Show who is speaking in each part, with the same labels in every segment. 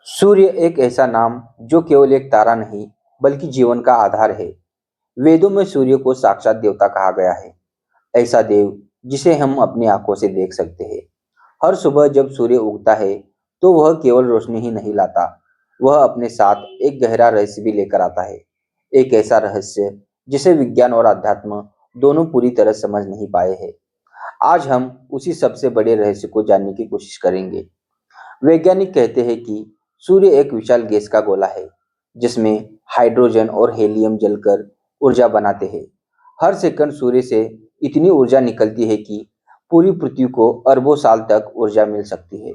Speaker 1: सूर्य एक ऐसा नाम जो केवल एक तारा नहीं बल्कि जीवन का आधार है। वेदों में सूर्य को साक्षात देवता कहा गया है। ऐसा देव जिसे हम अपनी आंखों से देख सकते हैं। हर सुबह जब सूर्य उगता है तो वह केवल रोशनी ही नहीं लाता, वह अपने साथ एक गहरा रहस्य भी लेकर आता है। एक ऐसा रहस्य जिसे विज्ञान और अध्यात्म दोनों पूरी तरह समझ नहीं पाए हैं। आज हम उसी सबसे बड़े रहस्य को जानने की कोशिश करेंगे। वैज्ञानिक कहते हैं कि सूर्य एक विशाल गैस का गोला है जिसमें हाइड्रोजन और हेलियम जलकर ऊर्जा बनाते हैं। हर सेकंड सूर्य से इतनी ऊर्जा निकलती है कि पूरी पृथ्वी को अरबों साल तक ऊर्जा मिल सकती है।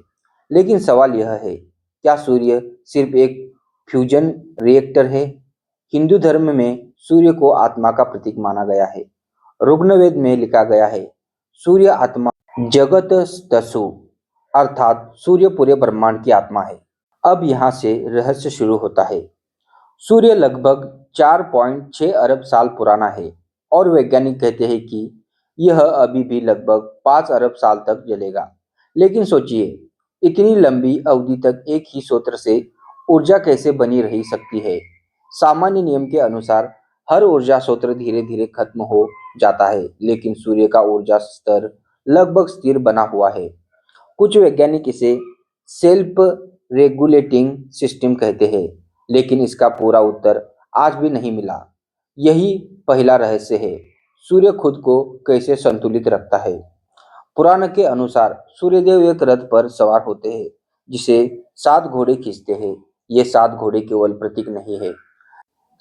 Speaker 1: लेकिन सवाल यह है, क्या सूर्य सिर्फ एक फ्यूजन रिएक्टर है? हिंदू धर्म में सूर्य को आत्मा का प्रतीक माना गया है। ऋग्वेद में लिखा गया है, सूर्य आत्मा जगत तसु, अर्थात सूर्य पूरे ब्रह्मांड की आत्मा है। अब यहाँ से रहस्य शुरू होता है। सूर्य लगभग 4.6 अरब साल पुराना है और वैज्ञानिक कहते हैं कि यह अभी भी लगभग 5 अरब साल तक जलेगा। लेकिन सोचिए, इतनी लंबी अवधि तक एक ही स्रोत से ऊर्जा कैसे बनी रह सकती है? सामान्य नियम के अनुसार हर ऊर्जा स्रोत धीरे धीरे खत्म हो जाता है, लेकिन सूर्य का ऊर्जा स्तर लगभग स्थिर बना हुआ है। कुछ वैज्ञानिक इसे सेल्फ रेगुलेटिंग सिस्टम कहते हैं, लेकिन इसका पूरा उत्तर आज भी नहीं मिला। यही पहला रहस्य है, सूर्य खुद को कैसे संतुलित रखता है। पुराण के अनुसार सूर्यदेव एक रथ पर सवार होते हैं जिसे 7 घोड़े खींचते हैं। ये 7 घोड़े केवल प्रतीक नहीं है,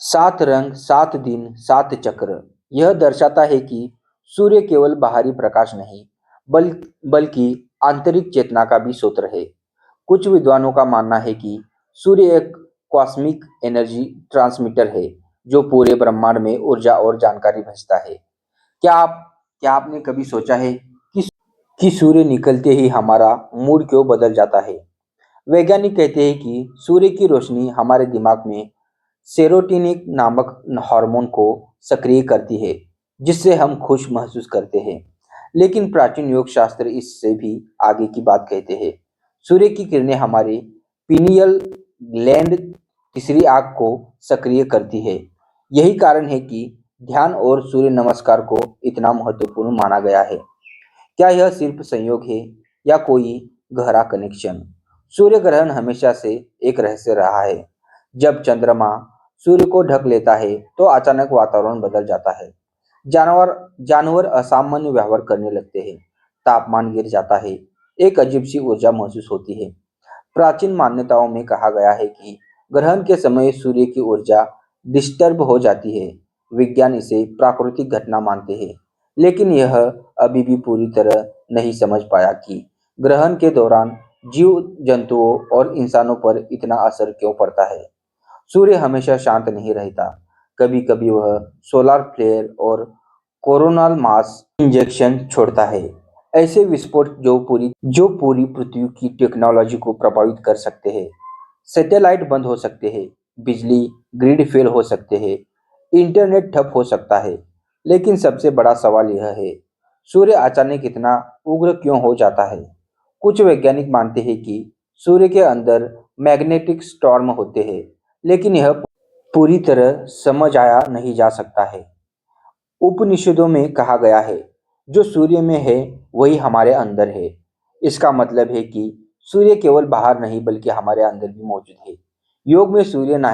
Speaker 1: 7 रंग, 7 दिन, 7 चक्र। यह दर्शाता है कि सूर्य केवल बाहरी प्रकाश नहीं बल बल्कि आंतरिक चेतना का भी स्रोत है। कुछ विद्वानों का मानना है कि सूर्य एक कॉस्मिक एनर्जी ट्रांसमीटर है जो पूरे ब्रह्मांड में ऊर्जा और जानकारी भेजता है। क्या आप क्या आपने कभी सोचा है कि सूर्य निकलते ही हमारा मूड क्यों बदल जाता है? वैज्ञानिक कहते हैं कि सूर्य की रोशनी हमारे दिमाग में सेरोटोनिन नामक हार्मोन को सक्रिय करती है, जिससे हम खुश महसूस करते हैं। लेकिन प्राचीन योग शास्त्र इससे भी आगे की बात कहते हैं। सूर्य की किरणें हमारे पीनियल ग्लैंड, तीसरी आंख को सक्रिय करती है। यही कारण है कि ध्यान और सूर्य नमस्कार को इतना महत्वपूर्ण माना गया है। क्या यह सिर्फ संयोग है या कोई गहरा कनेक्शन? सूर्य ग्रहण हमेशा से एक रहस्य रहा है। जब चंद्रमा सूर्य को ढक लेता है तो अचानक वातावरण बदल जाता है। जानवर जानवर असामान्य व्यवहार करने लगते हैं, तापमान गिर जाता है, एक अजीब सी ऊर्जा महसूस होती है। प्राचीन मान्यताओं में कहा गया है कि ग्रहण के समय सूर्य की ऊर्जा डिस्टर्ब हो जाती है। विज्ञान इसे प्राकृतिक घटना मानते हैं, लेकिन यह अभी भी पूरी तरह नहीं समझ पाया कि ग्रहण के दौरान जीव जंतुओं और इंसानों पर इतना असर क्यों पड़ता है। सूर्य हमेशा शांत नहीं रहता, कभी कभी वह सोलर फ्लेयर और कोरोनल मास इंजेक्शन छोड़ता है। ऐसे विस्फोट जो पूरी पृथ्वी की टेक्नोलॉजी को प्रभावित कर सकते हैं। सैटेलाइट बंद हो सकते हैं, बिजली ग्रिड फेल हो सकते हैं, इंटरनेट ठप हो सकता है। लेकिन सबसे बड़ा सवाल यह है, सूर्य अचानक इतना उग्र क्यों हो जाता है? कुछ वैज्ञानिक मानते हैं कि सूर्य के अंदर मैग्नेटिक स्टॉर्म होते हैं, लेकिन यह पूरी तरह समझ आया नहीं जा सकता है। उपनिषदों में कहा गया है, जो सूर्य में है वही हमारे अंदर है। इसका मतलब है कि सूर्य केवल बाहर नहीं बल्कि हमारे अंदर भी मौजूद है। योग में सूर्य ना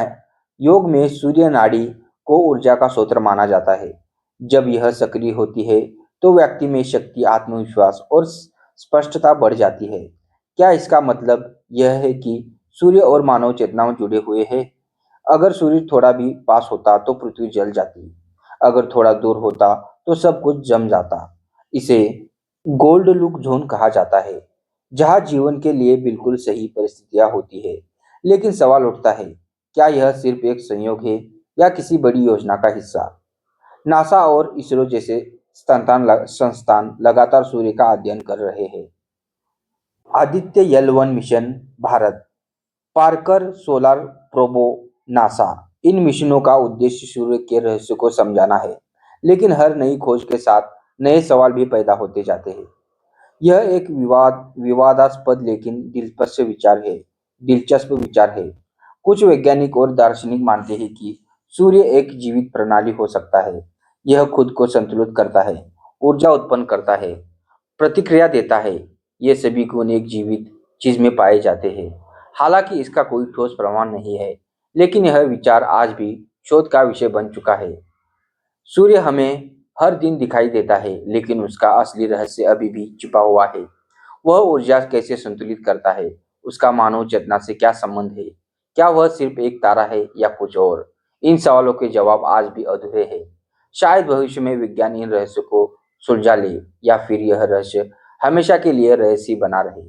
Speaker 1: योग में सूर्य नाड़ी को ऊर्जा का स्रोत माना जाता है। जब यह सक्रिय होती है तो व्यक्ति में शक्ति, आत्मविश्वास और स्पष्टता बढ़ जाती है। क्या इसका मतलब यह है कि सूर्य और मानव चेतना जुड़े हुए हैं? अगर सूर्य थोड़ा भी पास होता तो पृथ्वी जल जाती, अगर थोड़ा दूर होता तो सब कुछ जम जाता। इसे गोल्ड लुक जोन कहा जाता है, जहाँ जीवन के लिए बिल्कुल सही परिस्थितियां होती है। लेकिन सवाल उठता है, क्या यह सिर्फ एक संयोग है या किसी बड़ी योजना का हिस्सा? नासा और इसरो जैसे संस्थान लगातार सूर्य का अध्ययन कर रहे हैं। Aditya L1 mission Bharat, Parker solar probe NASA, इन मिशनों का उद्देश्य सूर्य के रहस्य को समझाना है। लेकिन हर नई खोज के साथ नए सवाल भी पैदा होते जाते हैं। यह एक विवादास्पद लेकिन दिलचस्प विचार है। दिलचस्प विचार है। कुछ वैज्ञानिक और दार्शनिक मानते हैं कि सूर्य एक जीवित प्रणाली हो सकता है। यह खुद को संतुलित करता है, ऊर्जा उत्पन्न करता है, प्रतिक्रिया देता है। ये सभी गुण एक जीवित चीज में पाए जाते हैं। हालांकि इसका कोई ठोस प्रमाण नहीं है, लेकिन यह विचार आज भी शोध का विषय बन चुका है। सूर्य हमें हर दिन दिखाई देता है, लेकिन उसका असली रहस्य अभी भी छिपा हुआ है। वह ऊर्जा कैसे संतुलित करता है? उसका मानव चेतना से क्या संबंध है? क्या वह सिर्फ एक तारा है या कुछ और? इन सवालों के जवाब आज भी अधूरे हैं। शायद भविष्य में विज्ञान इन रहस्यों को सुलझा ले, या फिर यह रहस्य हमेशा के लिए रहस्य बना रहे।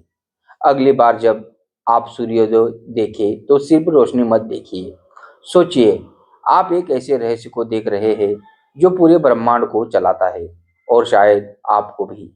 Speaker 1: अगली बार जब आप सूर्योदय देखें तो सिर्फ रोशनी मत देखिए। सोचिए, आप एक ऐसे रहस्य को देख रहे हैं जो पूरे ब्रह्मांड को चलाता है, और शायद आपको भी।